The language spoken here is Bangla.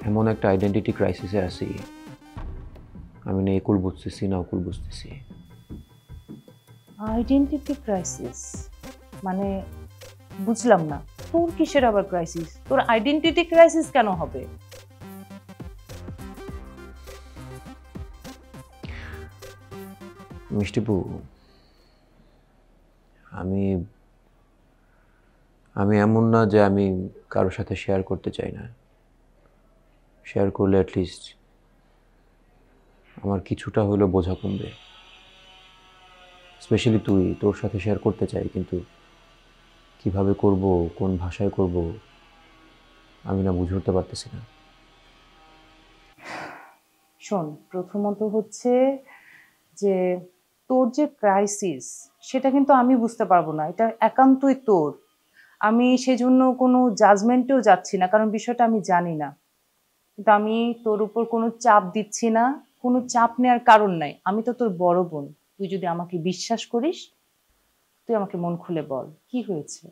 এমন একটা আইডেন্টিটি ক্রাইসিসে আছি, আমি না একুল বুঝতেছি না অকুল বুঝতেছি। আইডেন্টিটি ক্রাইসিস মানে বুঝলাম না, তোর কিসের আবার ক্রাইসিস? তোর আইডেন্টিটি ক্রাইসিস কেন হবে? মিষ্টিপু, আমি আমি এমন না যে আমি কারোর সাথে শেয়ার করতে চাই না। শেয়ার করলে অ্যাটলিস্ট আমার কিছুটা হলেও বোঝা কমবে। স্পেশালি তোর সাথে শেয়ার করতে চাই, কিন্তু কিভাবে করব, কোন ভাষায় করব, আমি না বুঝে উঠতে পারতেছি না। শোন, প্রথমত হচ্ছে যে তোর যে ক্রাইসিস সেটা কিন্তু আমি বুঝতে পারবো না, এটা একান্তই তোর। আমি সেজন্য কোনো জাজমেন্টেও যাচ্ছি না, কারণ বিষয়টা আমি জানি না। কিন্তু আমি তোর উপর কোনো চাপ দিচ্ছি না, কোনো চাপ নেওয়ার কারণ নাই। আমি তো তোর বড় বোন, তুই যদি আমাকে বিশ্বাস করিস তুই আমাকে মন খুলে বল কি হয়েছে।